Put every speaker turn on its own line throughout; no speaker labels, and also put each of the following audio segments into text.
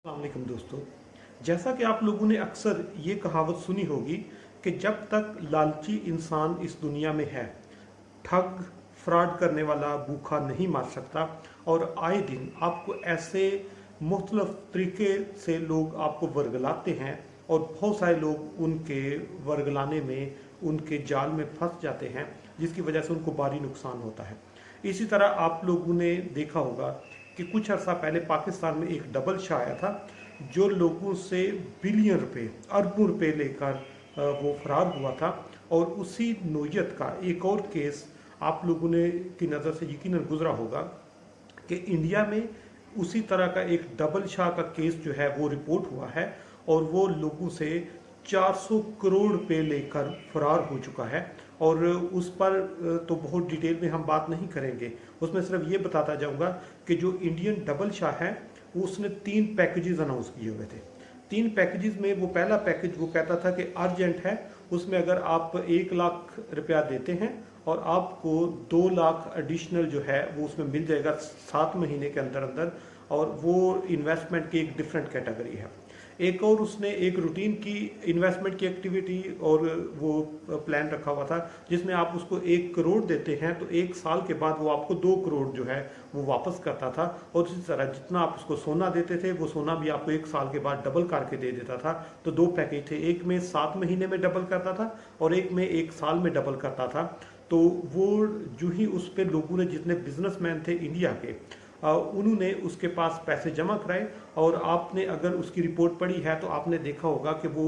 वालेकुम दोस्तों। जैसा कि आप लोगों ने अक्सर ये कहावत सुनी होगी कि जब तक लालची इंसान इस दुनिया में है, ठग फ्रॉड करने वाला भूखा नहीं मर सकता। और आए दिन आपको ऐसे मुख्तलिफ तरीके से लोग आपको वर्गलाते हैं और बहुत सारे लोग उनके वर्गलाने में उनके जाल में फंस जाते हैं, जिसकी वजह से उनको भारी नुकसान होता है। इसी तरह आप लोगों ने देखा होगा कि कुछ अर्सा पहले पाकिस्तान में एक डबल शाह आया था जो लोगों से बिलियन रुपए अरबों रुपए लेकर वो फरार हुआ था। और उसी नोयत का एक और केस आप लोगों ने की नज़र से यकीनन गुजरा होगा कि इंडिया में उसी तरह का एक डबल शाह का केस जो है वो रिपोर्ट हुआ है और वो लोगों से 400 करोड़ रुपए लेकर फरार हो चुका है। और उस पर तो बहुत डिटेल में हम बात नहीं करेंगे, उसमें सिर्फ ये बताता जाऊंगा कि जो इंडियन डबल शाह है उसने 3 पैकेजेस अनाउंस किए हुए थे। 3 पैकेजेस में वो पहला पैकेज वो कहता था कि अर्जेंट है, उसमें अगर आप 1 लाख रुपया देते हैं और आपको 2 लाख एडिशनल जो है वो उसमें मिल जाएगा 7 महीने के अंदर अंदर। और वो इन्वेस्टमेंट की एक डिफरेंट कैटेगरी है। एक और उसने एक रूटीन की इन्वेस्टमेंट की एक्टिविटी और वो प्लान रखा हुआ था जिसमें आप उसको 1 करोड़ देते हैं तो 1 साल के बाद वो आपको 2 करोड़ जो है वो वापस करता था। और इसी तरह जितना आप उसको सोना देते थे वो सोना भी आपको 1 साल के बाद डबल करके दे देता था। तो 2 पैकेज थे, एक में 7 महीने में डबल करता था और एक में 1 साल में डबल करता था। तो वो जो ही उस पर लोगों ने, जितने बिजनेसमैन थे इंडिया के, उन्होंने उसके पास पैसे जमा कराए। और आपने अगर उसकी रिपोर्ट पढ़ी है तो आपने देखा होगा कि वो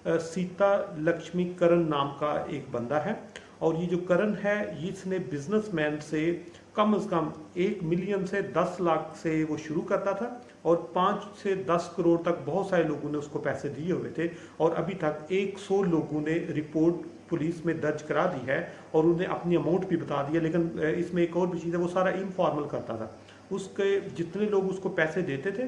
सीता लक्ष्मी करण नाम का एक बंदा है। और ये जो करण है इसने बिजनेसमैन से कम 1 मिलियन से 10 लाख से वो शुरू करता था और 5 से 10 करोड़ तक बहुत सारे लोगों ने उसको पैसे दिए हुए थे। और अभी तक 100 लोगों ने रिपोर्ट पुलिस में दर्ज करा दी है और उन्हें अपनी अमाउंट भी बता दिया। लेकिन इसमें एक और भी चीज़ है, वो सारा इनफॉर्मल करता था। उसके जितने लोग उसको पैसे देते थे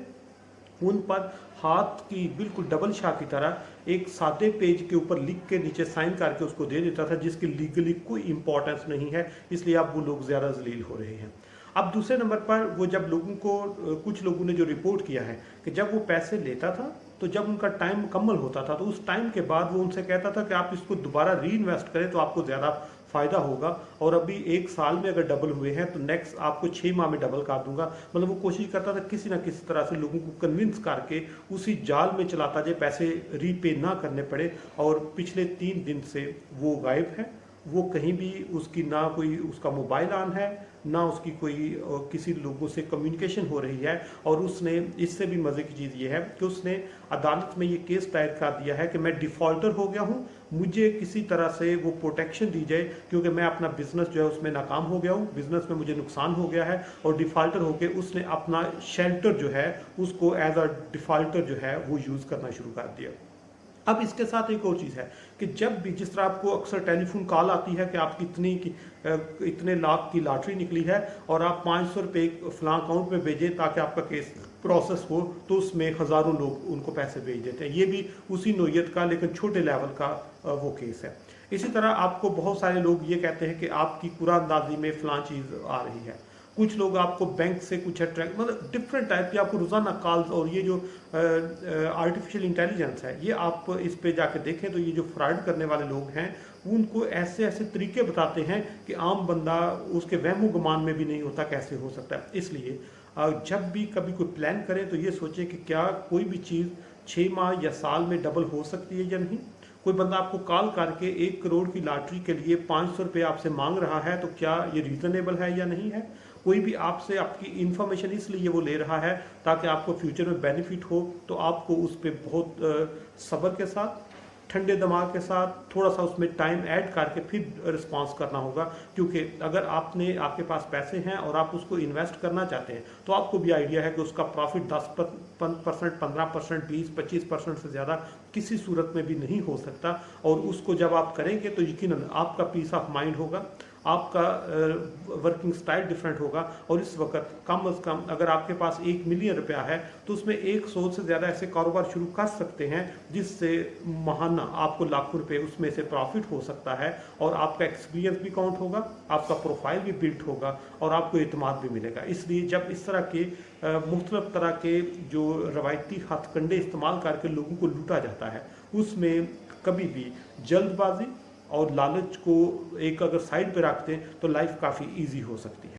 उन पर हाथ की बिल्कुल डबल शाह की तरह एक सादे पेज के ऊपर लिख के नीचे साइन करके उसको दे देता था, जिसकी लीगली कोई इंपॉर्टेंस नहीं है, इसलिए अब वो लोग ज़्यादा जलील हो रहे हैं। अब दूसरे नंबर पर वो जब लोगों को, कुछ लोगों ने जो रिपोर्ट किया है कि जब वो पैसे लेता था तो जब उनका टाइम मुकम्मल होता था तो उस टाइम के बाद वो उनसे कहता था कि आप इसको दोबारा री इन्वेस्ट करें तो आपको ज़्यादा फ़ायदा होगा। और अभी 1 साल में अगर डबल हुए हैं तो नेक्स्ट आपको 6 माह में डबल कर दूंगा। मतलब वो कोशिश करता था किसी ना किसी तरह से लोगों को कन्विंस करके उसी जाल में चलाता जाए, पैसे रीपे ना करने पड़े। और पिछले 3 दिन से वो गायब है, वो कहीं भी उसकी ना कोई उसका मोबाइल ऑन है ना उसकी कोई किसी लोगों से कम्युनिकेशन हो रही है। और उसने, इससे भी मज़े की चीज़ ये है कि उसने अदालत में ये केस दायर कर दिया है कि मैं डिफ़ॉल्टर हो गया हूँ, मुझे किसी तरह से वो प्रोटेक्शन दी जाए क्योंकि मैं अपना बिजनेस जो है उसमें नाकाम हो गया हूँ, बिजनेस में मुझे नुकसान हो गया है। और डिफ़ॉल्टर होकर उसने अपना शेल्टर जो है उसको एज अ डिफ़ॉल्टर जो है वो यूज़ करना शुरू कर दिया। अब इसके साथ एक और चीज़ है कि जब भी, जिस तरह आपको अक्सर टेलीफोन कॉल आती है कि आपकी इतने लाख की लॉटरी निकली है और आप 500 रुपये फलां अकाउंट में भेजें ताकि आपका केस प्रोसेस हो, तो उसमें हज़ारों लोग उनको पैसे भेज देते हैं। ये भी उसी नोयत का लेकिन छोटे लेवल का वो केस है। इसी तरह आपको बहुत सारे लोग ये कहते हैं कि आपकी कुरानंदाजी में फलां चीज़ आ रही है। कुछ लोग आपको बैंक से कुछ अट्रैक्ट, मतलब डिफरेंट टाइप की आपको रोज़ाना कॉल्स। और ये जो आर्टिफिशियल इंटेलिजेंस है, ये आप इस पे जाके देखें तो ये जो फ्रॉड करने वाले लोग हैं उनको ऐसे ऐसे तरीके बताते हैं कि आम बंदा उसके वहमो गुमान में भी नहीं होता कैसे हो सकता है। इसलिए जब भी कभी कोई प्लान करें तो ये सोचें कि क्या कोई भी चीज़ 6 माह या साल में डबल हो सकती है या नहीं। कोई बंदा आपको कॉल करके 1 करोड़ की लॉटरी के लिए 500 रुपये आपसे मांग रहा है तो क्या ये रीज़नेबल है या नहीं है। कोई भी आपसे आपकी इन्फॉर्मेशन इसलिए वो ले रहा है ताकि आपको फ्यूचर में बेनिफिट हो, तो आपको उस पर बहुत सब्र के साथ, ठंडे दिमाग के साथ, थोड़ा सा उसमें टाइम ऐड करके फिर रिस्पांस करना होगा। क्योंकि अगर आपके पास पैसे हैं और आप उसको इन्वेस्ट करना चाहते हैं तो आपको भी आइडिया है कि उसका प्रॉफिट 10%, 15%, 20-25% से ज़्यादा किसी सूरत में भी नहीं हो सकता। और उसको जब आप करेंगे तो यकीनन आपका पीस ऑफ माइंड होगा, आपका वर्किंग स्टाइल डिफरेंट होगा। और इस वक्त कम से कम अगर आपके पास 1 मिलियन रुपया है तो उसमें 100 से ज़्यादा ऐसे कारोबार शुरू कर सकते हैं जिससे माहाना आपको लाखों रुपए उसमें से प्रॉफिट हो सकता है। और आपका एक्सपीरियंस भी काउंट होगा, आपका प्रोफाइल भी बिल्ड होगा और आपको एतमाद भी मिलेगा। इसलिए जब इस तरह के मुख्तलिफ तरह के जो रवायती हथकंडे इस्तेमाल करके लोगों को लूटा जाता है, उसमें कभी भी जल्दबाजी और लालच को एक अगर साइड पे रखते हैं तो लाइफ काफ़ी इजी हो सकती है।